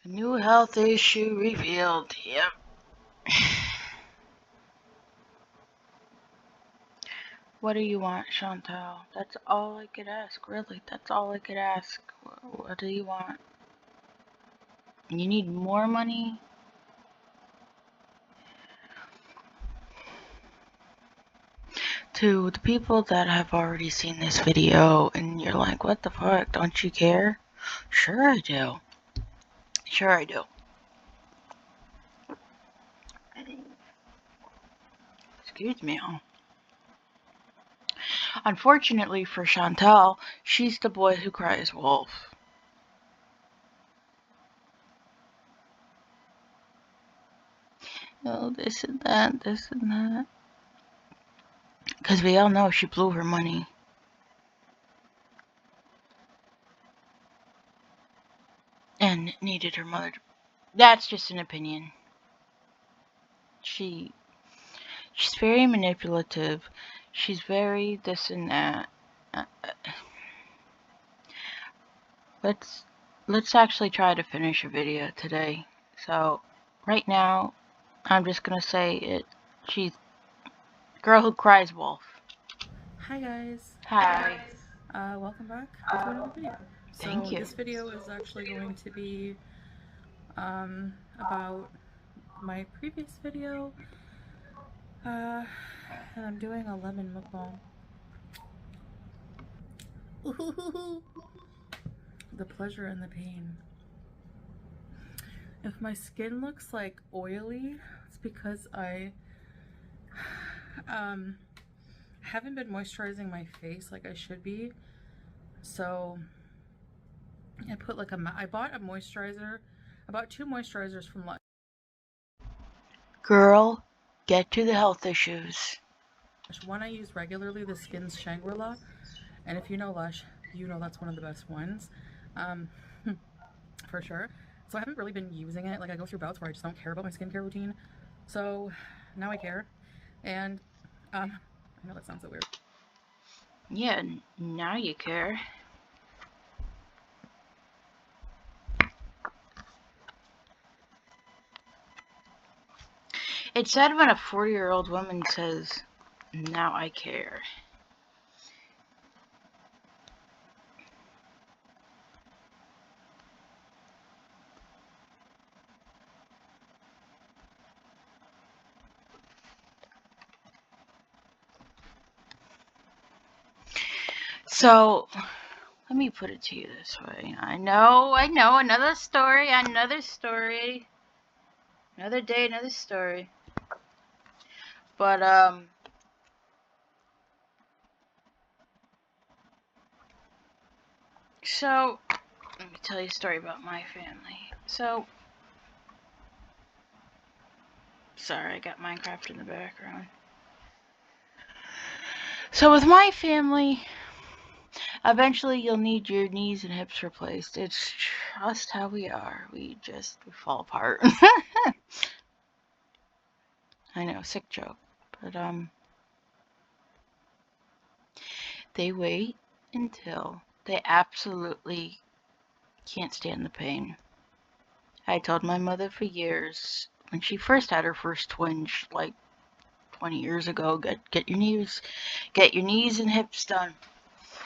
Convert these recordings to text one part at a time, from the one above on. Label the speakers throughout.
Speaker 1: New health issue revealed. Yep. What do you want, Chantal? That's all I could ask, really. That's all I could ask. What do you want? You need more money? To the people that have already seen this video and you're like, what the fuck? Don't you care? Sure I do. Sure I do. Excuse me. Unfortunately for Chantal, she's the boy who cries wolf. Oh, this and that, this and that. Because we all know she blew her money. And needed her mother to... That's just an opinion. She's very manipulative. She's very this and that. Let's actually try to finish a video today. So, right now, I'm just gonna say it. She's girl who cries wolf.
Speaker 2: Hi guys.
Speaker 1: Hi.
Speaker 2: Welcome back to another video.
Speaker 1: Thank you.
Speaker 2: This video is actually going to be about my previous video. And I'm doing a lemon mukbang. Ooh, the pleasure and the pain. If my skin looks like oily, it's because I haven't been moisturizing my face like I should be. So I put like I bought a moisturizer. I bought 2 moisturizers from Lush.
Speaker 1: Girl, get to the health issues.
Speaker 2: One I use regularly, the Skin's Shangri-La, and if you know Lush, you know that's one of the best ones, for sure. So I haven't really been using it. Like, I go through bouts where I just don't care about my skincare routine. So now I care, and I know that sounds so weird.
Speaker 1: Yeah, now you care. It's sad when a 40-year-old woman says, now I care. So, let me put it to you this way. I know, another story. Another day, another story. But, so, let me tell you a story about my family. So, sorry, I got Minecraft in the background. So, with my family, eventually you'll need your knees and hips replaced. It's just how we are. We fall apart. I know, sick joke. But, they wait until they absolutely can't stand the pain. I told my mother for years, when she first had her first twinge, like 20 years ago, get your knees and hips done.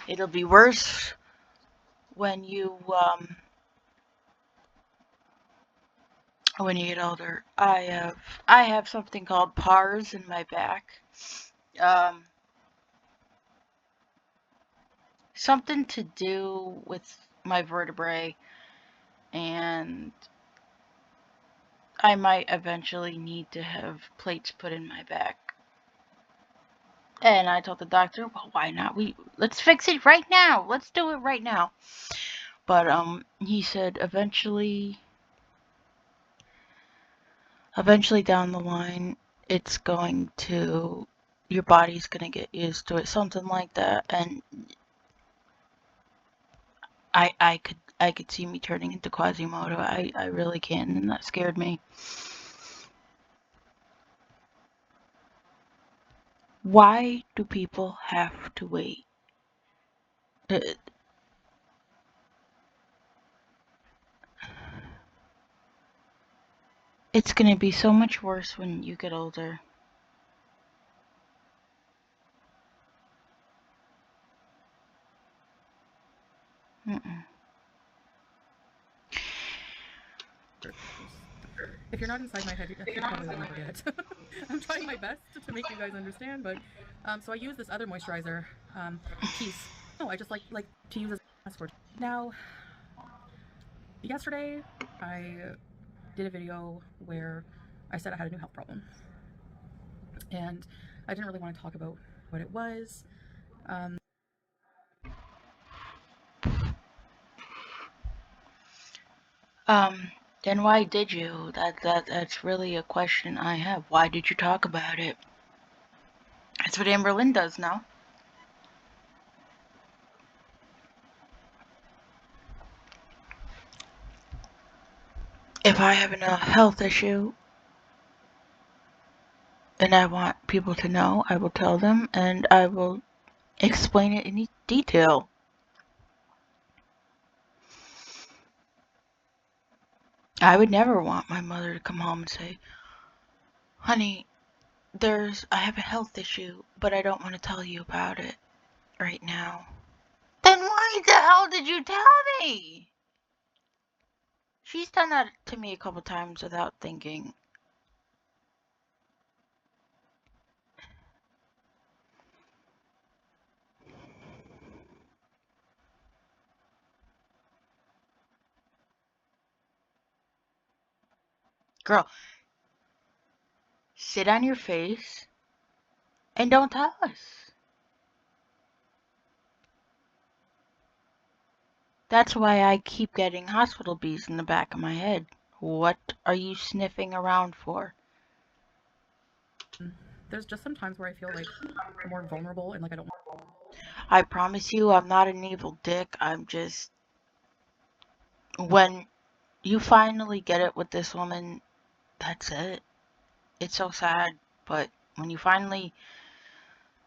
Speaker 1: It'll be worse when you get older. I have something called PARS in my back. Something to do with my vertebrae, and I might eventually need to have plates put in my back. And I told the doctor, well, why not? Let's fix it right now. Let's do it right now. But he said eventually down the line, your body's gonna get used to it, something like that. And I could see me turning into Quasimodo. I really can, and that scared me. Why do people have to wait? It's gonna be so much worse when you get older. Mm-mm.
Speaker 2: If you're not inside my head, you probably will never get it. I'm trying my best to make you guys understand, but so I use this other moisturizer piece. No, I just like to use as a password. Now, yesterday I did a video where I said I had a new health problem, and I didn't really want to talk about what it was.
Speaker 1: Then why did you? That's really a question I have. Why did you talk about it? That's what Amberlynn does now. If I have a health issue and I want people to know, I will tell them and I will explain it in detail. I would never want my mother to come home and say, honey, I have a health issue, but I don't want to tell you about it right now. Then why the hell did you tell me? She's done that to me a couple times without thinking. Girl, sit on your face and don't tell us. That's why I keep getting hospital bees in the back of my head. What are you sniffing around for?
Speaker 2: There's just some times where I feel like more vulnerable and like I don't.
Speaker 1: I promise you, I'm not an evil dick. I'm just. When you finally get it with this woman, that's it. It's so sad, but when you finally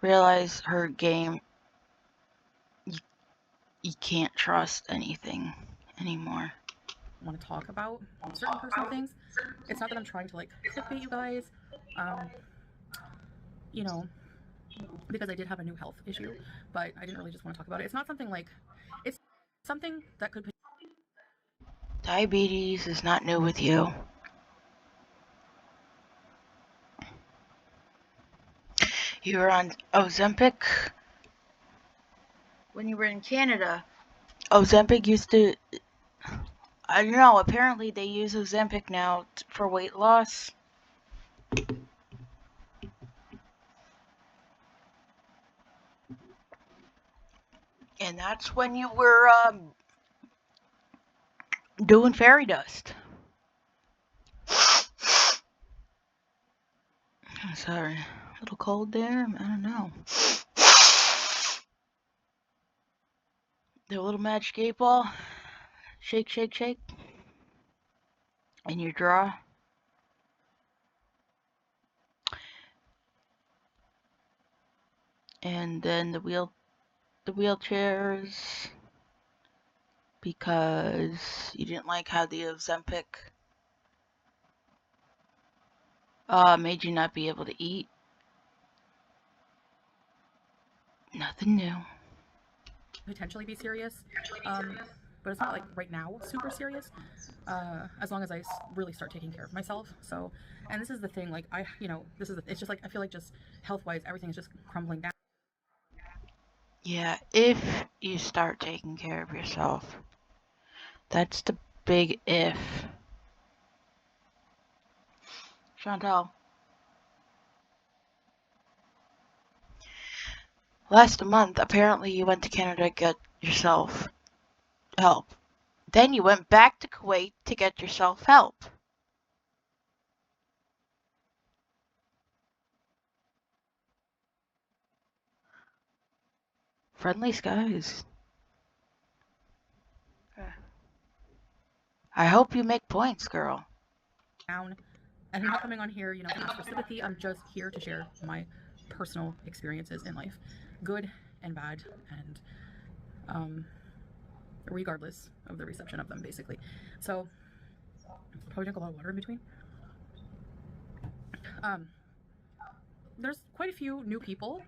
Speaker 1: realize her game, you can't trust anything anymore.
Speaker 2: Want to talk about certain personal things. It's not that I'm trying to like clickbait you guys, you know, because I did have a new health issue, but I didn't really just want to talk about it. It's not something like, it's something that could.
Speaker 1: Diabetes is not new with you. You were on Ozempic when you were in Canada. Ozempic used to. I don't know, apparently they use Ozempic now for weight loss. And that's when you were doing fairy dust. Sorry, a little cold there. I don't know. The little magic 8 ball. Shake, shake, shake. In your drawer. And then the wheelchairs, because you didn't like how the Ozempic made you not be able to eat. Nothing new.
Speaker 2: Potentially be serious, but it's not like right now super serious, as long as I really start taking care of myself. So, and this is the thing, like it's just like I feel like just health wise everything is just crumbling down.
Speaker 1: Yeah, if you start taking care of yourself. That's the big if. Chantal, last month apparently you went to Canada to get yourself help. Then you went back to Kuwait to get yourself help. Friendly skies. I hope you make points, girl.
Speaker 2: And I'm not coming on here, to ask for sympathy. I'm just here to share my personal experiences in life, good and bad, and regardless of the reception of them, basically. So, probably drink a lot of water in between. um, there's quite a few new people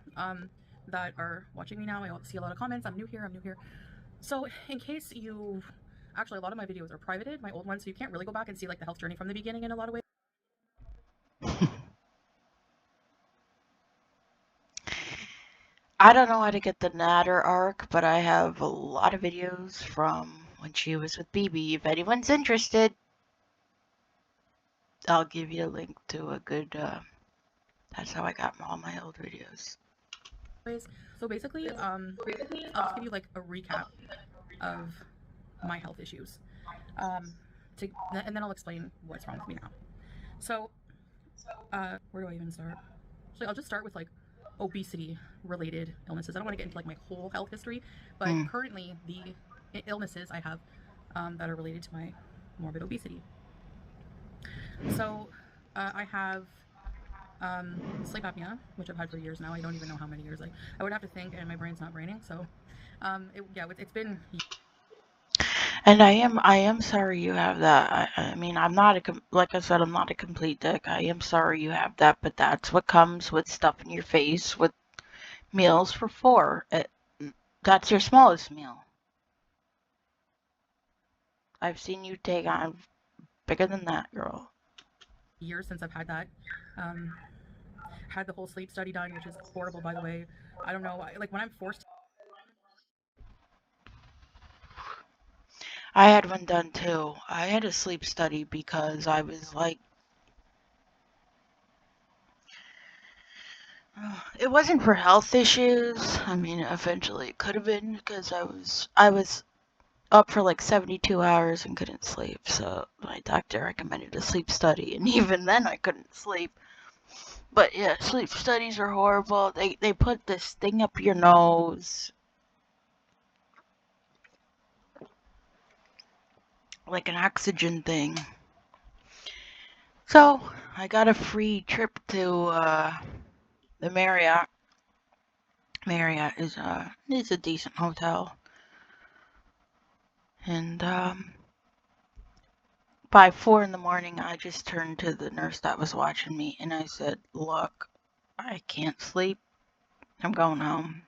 Speaker 2: that are watching me now. I see a lot of comments. I'm new here. I'm new here. So in case you, actually, a lot of my videos are privated, my old ones, so you can't really go back and see like the health journey from the beginning in a lot of ways.
Speaker 1: I don't know how to get the Natter arc, but I have a lot of videos from when she was with BB. If anyone's interested, I'll give you a link to a good, that's how I got all my old videos.
Speaker 2: So basically, I'll just give you like a recap of my health issues, um, and then I'll explain what's wrong with me now. So, where do I even start? Actually, I'll just start with like obesity related illnesses. I don't want to get into like my whole health history, but
Speaker 1: Mm.
Speaker 2: currently the illnesses I have that are related to my morbid obesity. So, I have sleep apnea, which I've had for years now. I don't even know how many years. I would have to think, and my brain's not braining. So, it's been.
Speaker 1: And I am sorry you have that. I mean, I'm not like I said, I'm not a complete dick. I am sorry you have that, but that's what comes with stuffing your face with meals for four. That's your smallest meal. I've seen you take on bigger than that, girl.
Speaker 2: Years since I've had that. Um, had the whole sleep study done, which is horrible, by the way. I don't know. Like when I'm forced.
Speaker 1: I had one done too. I had a sleep study because I was like, it wasn't for health issues. I mean, eventually it could have been because I was up for like 72 hours and couldn't sleep. So my doctor recommended a sleep study, and even then I couldn't sleep. But yeah, sleep studies are horrible. They put this thing up your nose, like an oxygen thing. So I got a free trip to the Marriott. Marriott is a decent hotel, and by 4 in the morning, I just turned to the nurse that was watching me, and I said, "Look, I can't sleep. I'm going home."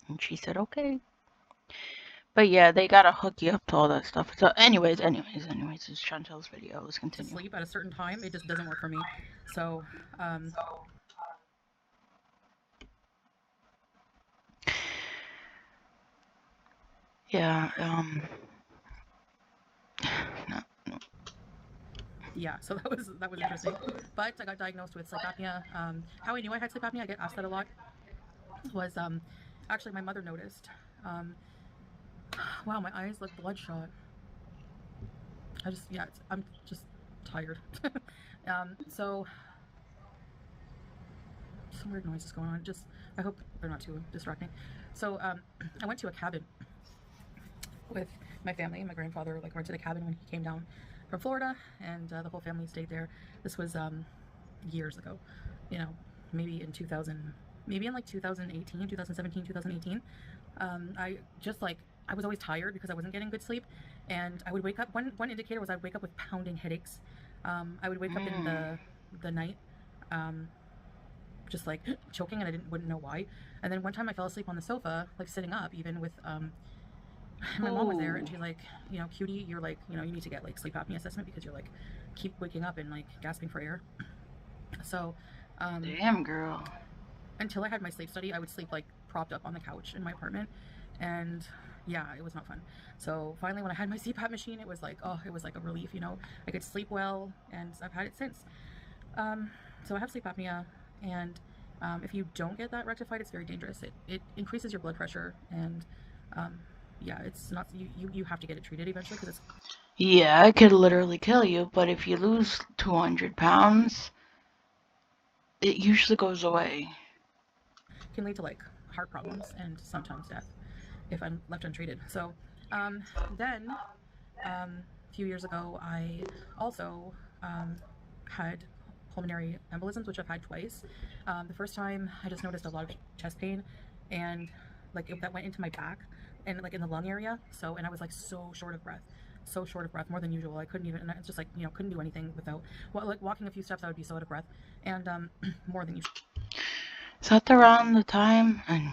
Speaker 1: And she said, "Okay." But yeah, they gotta hook you up to all that stuff. So, anyways, it's Chantel's video. Let's
Speaker 2: To
Speaker 1: continue.
Speaker 2: sleep at a certain time, it just doesn't work for me. So,
Speaker 1: Yeah. No, no.
Speaker 2: yeah, so that was interesting. But I got diagnosed with sleep apnea. How I knew I had sleep apnea, I get asked that a lot. Was actually my mother noticed. Um, wow, my eyes look bloodshot. I'm just tired. So some weird noises going on. Just I hope they're not too distracting. So I went to a cabin with my family. My grandfather like rented a cabin when he came down from Florida, and the whole family stayed there. This was years ago, you know, maybe in 2000, maybe in like 2018, 2017, 2018. I just like I was always tired because I wasn't getting good sleep, and I would wake up. One indicator was I'd wake up with pounding headaches. I would wake up in
Speaker 1: Mm.
Speaker 2: the night. Um, just like choking, and wouldn't know why. And then one time I fell asleep on the sofa, like sitting up, even with my mom was there,
Speaker 1: Ooh.
Speaker 2: and she's like, you know, cutie, you're like, you know, you need to get like sleep apnea assessment because you're like keep waking up and like gasping for air. So um,
Speaker 1: Damn, girl.
Speaker 2: until I had my sleep study, I would sleep like propped up on the couch in my apartment, and yeah, it was not fun. So finally, when I had my CPAP machine, it was like, oh, it was like a relief. You know, I could sleep well, and I've had it since. Um, so I have sleep apnea, and if you don't get that rectified, it's very dangerous. It increases your blood pressure, and um, yeah, it's not you have to get it treated eventually because it's
Speaker 1: Yeah, it could literally kill you, but if you lose 200 pounds, it usually goes away.
Speaker 2: can lead to like heart problems and sometimes death if I'm left untreated. So um, then a few years ago, I also had pulmonary embolisms, which I've had twice. The first time, I just noticed a lot of chest pain, and like that went into my back and like in the lung area. So, and I was like so short of breath. so short of breath, more than usual. I couldn't even, and it's just like, couldn't do anything without, well, like walking a few steps, I would be so out of breath, and more than usual.
Speaker 1: Is that around the time? And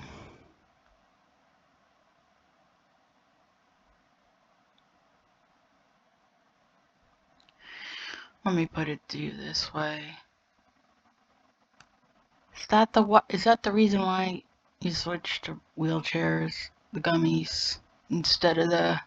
Speaker 1: let me put it to you this way. Is that the reason why you switched to wheelchairs, the gummies, instead of the...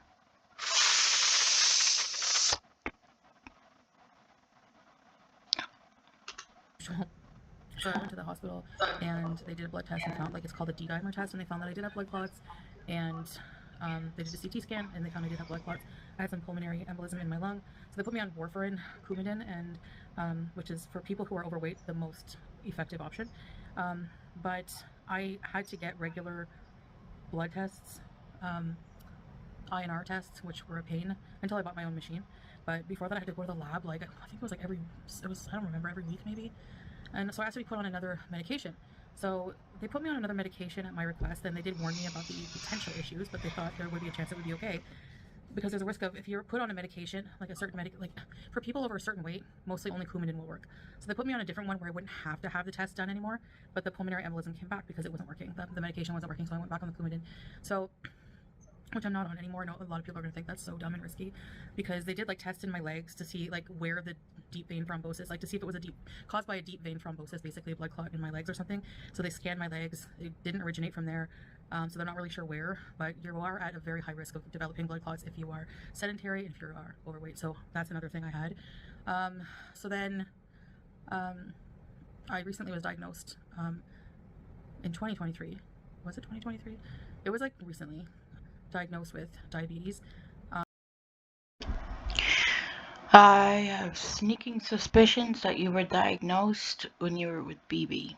Speaker 2: So I went to the hospital and they did a blood test and found, like, it's called a D-dimer test, and they found that I did have blood clots, and they did a CT scan and they found I did have blood clots. I had some pulmonary embolism in my lung, so they put me on warfarin, Coumadin, and which is for people who are overweight the most effective option. But I had to get regular blood tests, INR tests, which were a pain until I bought my own machine. But before that, I had to go to the lab, like, I think it was like I don't remember, every week maybe. And so I asked to be put on another medication. So they put me on another medication at my request, and they did warn me about the potential issues, but they thought there would be a chance it would be okay. Because there's a risk of, if you're put on a medication, like a certain like for people over a certain weight, mostly only Coumadin will work. So they put me on a different one where I wouldn't have to have the test done anymore, but the pulmonary embolism came back because it wasn't working. The medication wasn't working, so I went back on the Coumadin. So, which I'm not on anymore. I know a lot of people are gonna think that's so dumb and risky, because they did like tests in my legs to see like where the deep vein thrombosis, like to see if it was caused by a deep vein thrombosis, basically a blood clot in my legs or something. So they scanned my legs. It didn't originate from there. So they're not really sure where, but you are at a very high risk of developing blood clots if you are sedentary and if you are overweight. So that's another thing I had. So then I recently was diagnosed in 2023. Was it 2023? It was like recently diagnosed with diabetes.
Speaker 1: I have sneaking suspicions that you were diagnosed when you were with BB.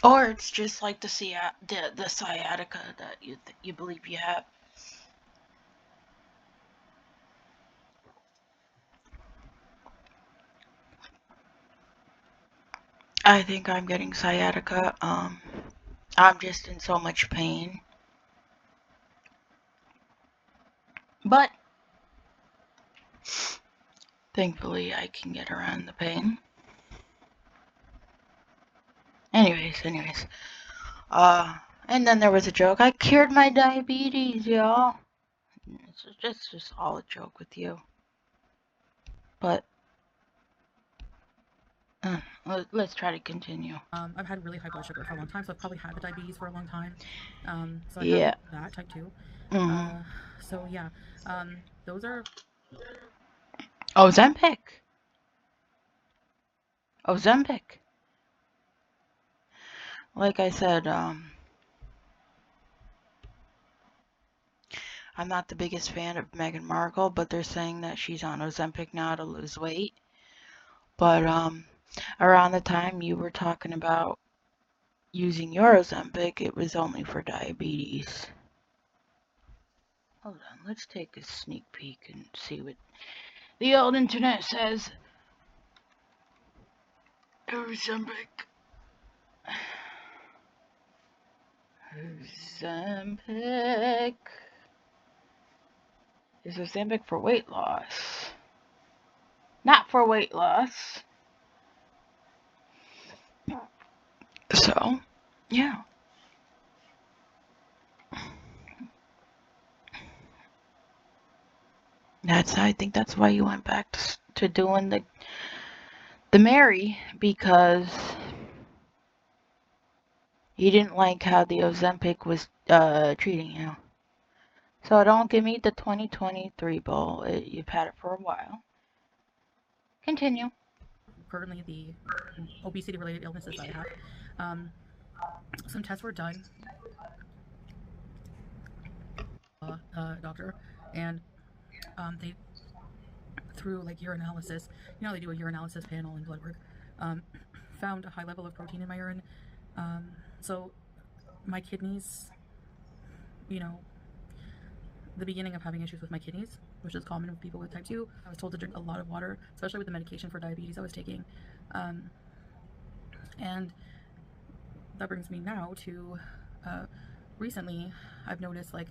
Speaker 1: Or it's just like the sciatica that you believe you have. I think I'm getting sciatica. I'm just in so much pain. But thankfully I can get around the pain. Anyways. And then there was a joke. I cured my diabetes, y'all. It's just all a joke with you. But let's try to continue.
Speaker 2: I've had really high blood sugar for a long time, so I've probably had the diabetes for a long time. So I
Speaker 1: Yeah.
Speaker 2: have that type 2.
Speaker 1: Mm-hmm.
Speaker 2: So yeah, those are...
Speaker 1: Ozempic. Like I said, I'm not the biggest fan of Meghan Markle, but they're saying that she's on Ozempic now to lose weight. But around the time you were talking about using your Ozempic, it was only for diabetes. Hold on, let's take a sneak peek and see what the old internet says. Ozempic. Is Ozempic for weight loss? Not for weight loss. So, yeah. I think that's why you went back to doing the Mary, because you didn't like how the Ozempic was treating you. So don't give me the 2023 bull. You've had it for a while. Continue.
Speaker 2: Currently the obesity-related illnesses that I have. Some tests were done, doctor, and they, through like urinalysis, they do a urinalysis panel and blood work, found a high level of protein in my urine. So my kidneys, the beginning of having issues with my kidneys, which is common with people with type 2. I was told to drink a lot of water, especially with the medication for diabetes I was taking. And that brings me now to recently I've noticed like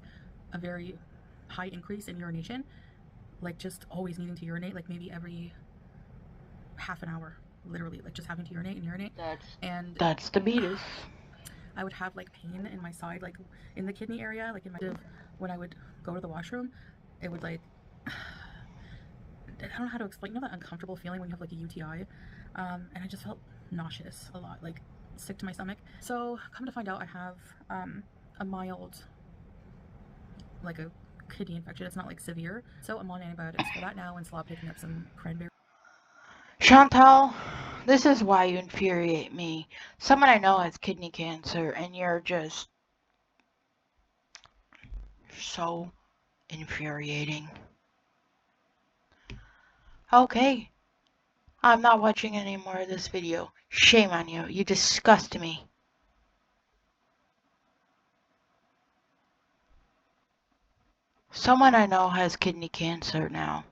Speaker 2: a very high increase in urination, like just always needing to urinate, like maybe every half an hour, literally, like just having to urinate and urinate.
Speaker 1: That's
Speaker 2: And
Speaker 1: that's the beatus.
Speaker 2: I would have like pain in my side, like in the kidney area, like in my when I would go to the washroom, it would like I don't know how to explain, you know, that uncomfortable feeling when you have like a UTI, and I just felt nauseous a lot, like sick to my stomach. So come to find out, I have a mild, like a kidney infection. It's not like severe, so I'm on antibiotics for that now and still picking up some cranberry.
Speaker 1: Chantal, this is why you infuriate me. Someone I know has kidney cancer, and you're just so infuriating. Okay, I'm not watching any more of this video. Shame on you. You disgust me. Someone I know has kidney cancer now,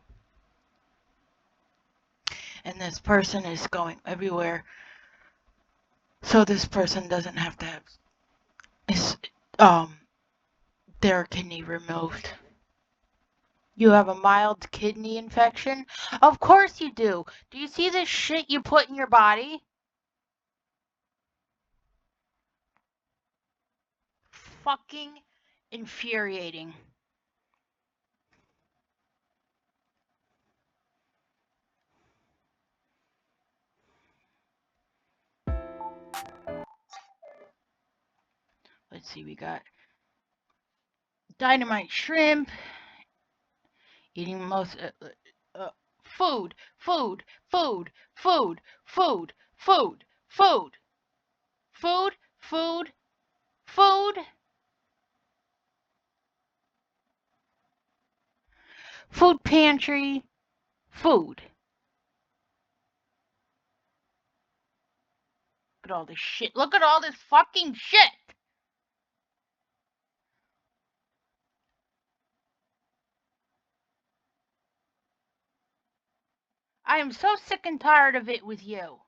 Speaker 1: and this person is going everywhere so this person doesn't have to have his, their kidney removed. You have a mild kidney infection? Of course you do. Do you see this shit you put in your body? Fucking infuriating. Let's see, we got dynamite shrimp, eating most food, food, food, food, food, food, food, food, food, food, food pantry, food. Look at all this shit. Look at all this fucking shit. I am so sick and tired of it with you.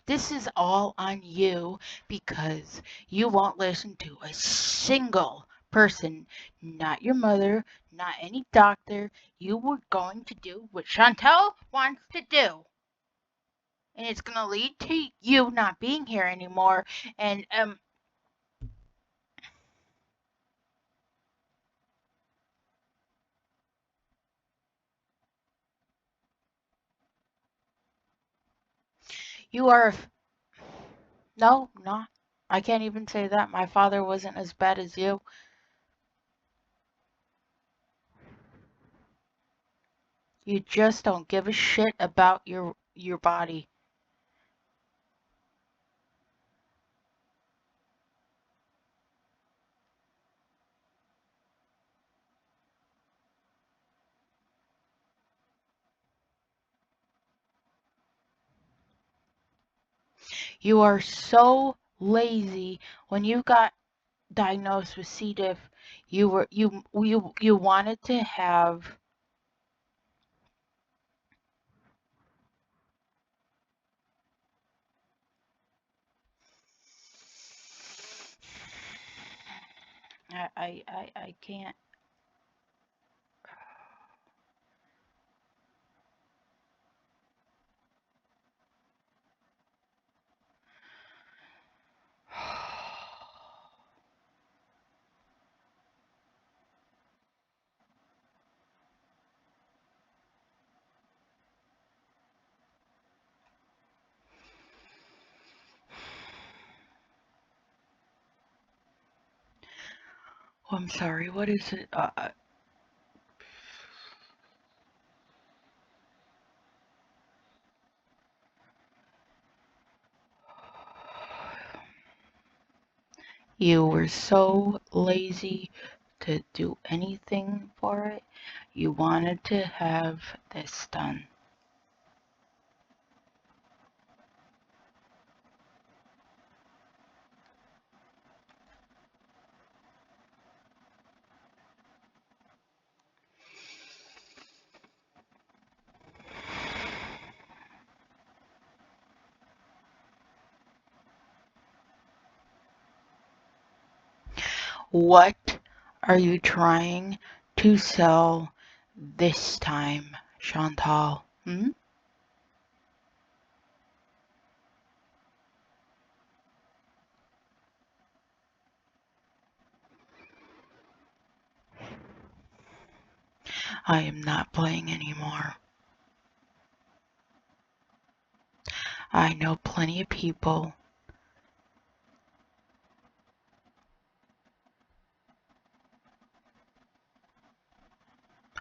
Speaker 1: This is all on you because you won't listen to a single person, not your mother, not any doctor. You were going to do what Chantel wants to do. And it's going to lead to you not being here anymore. And you are no, not. I can't even say that. My father wasn't as bad as you. You just don't give a shit about your body. You are so lazy. When you got diagnosed with C. diff, you wanted to have I can't. Oh, I'm sorry. What is it? You were so lazy to do anything for it. You wanted to have this done. What are you trying to sell this time, Chantal? Hmm? I am not playing anymore. I know plenty of people.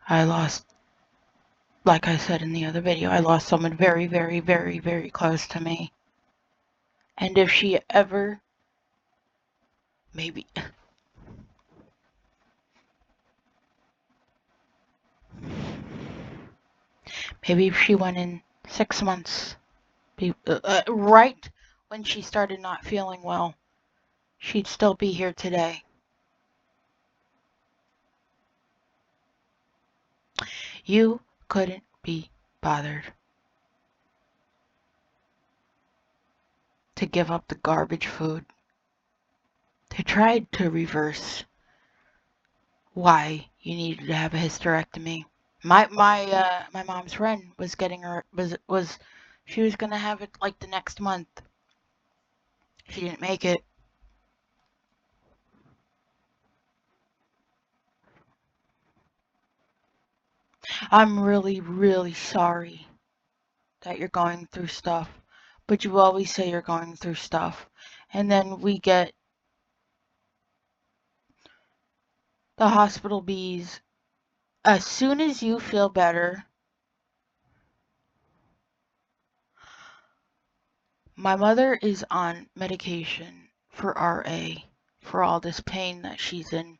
Speaker 1: I lost, like I said in the other video, I lost someone very, very, very, very close to me. And if she ever, maybe, maybe if she went in 6 months, right when she started not feeling well, she'd still be here today. You couldn't be bothered to give up the garbage food, to try to reverse why you needed to have a hysterectomy. My mom's friend was getting her was she was gonna have it like the next month. She didn't make it. I'm really, really sorry that you're going through stuff, but you always say you're going through stuff, and then we get the hospital bees. As soon as you feel better, my mother is on medication for RA for all this pain that she's in.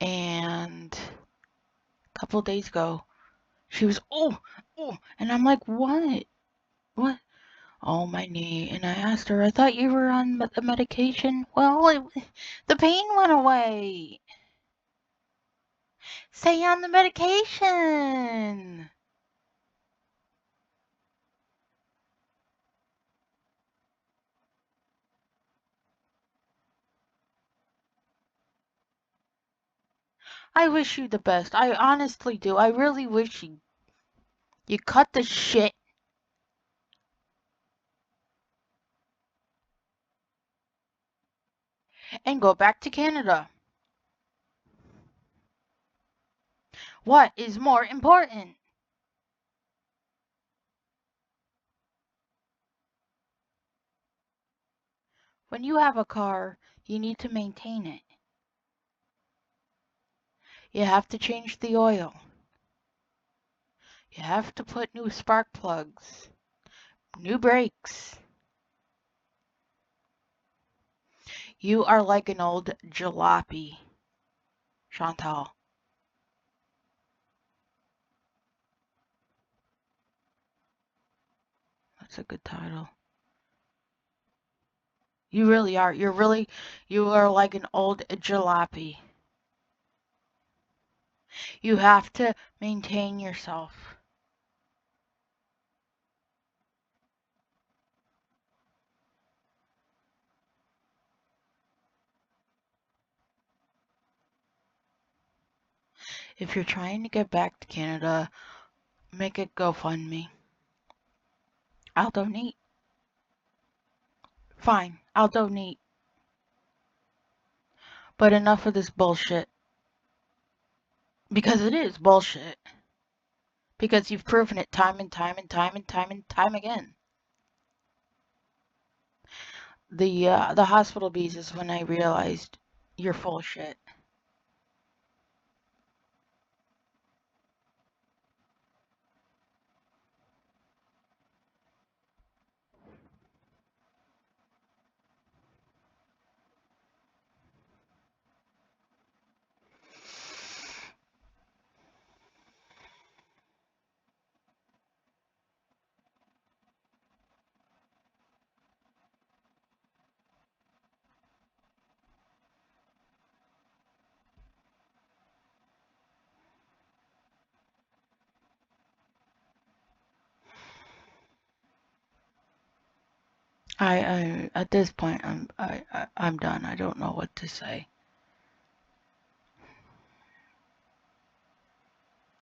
Speaker 1: And a couple of days ago, she was, oh, and I'm like, what? What? Oh, my knee. And I asked her, I thought you were on the medication. Well, the pain went away. Stay on the medication. I wish you the best. I honestly do. I really wish you cut the shit and go back to Canada. What is more important? When you have a car, you need to maintain it. You have to change the oil. You have to put new spark plugs, new brakes. You are like an old jalopy, Chantal. That's a good title. You really are. You are like an old jalopy. You have to maintain yourself. If you're trying to get back to Canada, make it GoFundMe. I'll donate. Fine, I'll donate. But enough of this bullshit. Because it is bullshit. Because you've proven it time and time and time and time and time again. The hospital bees is when I realized you're full of shit. I at this point I'm done. I don't know what to say.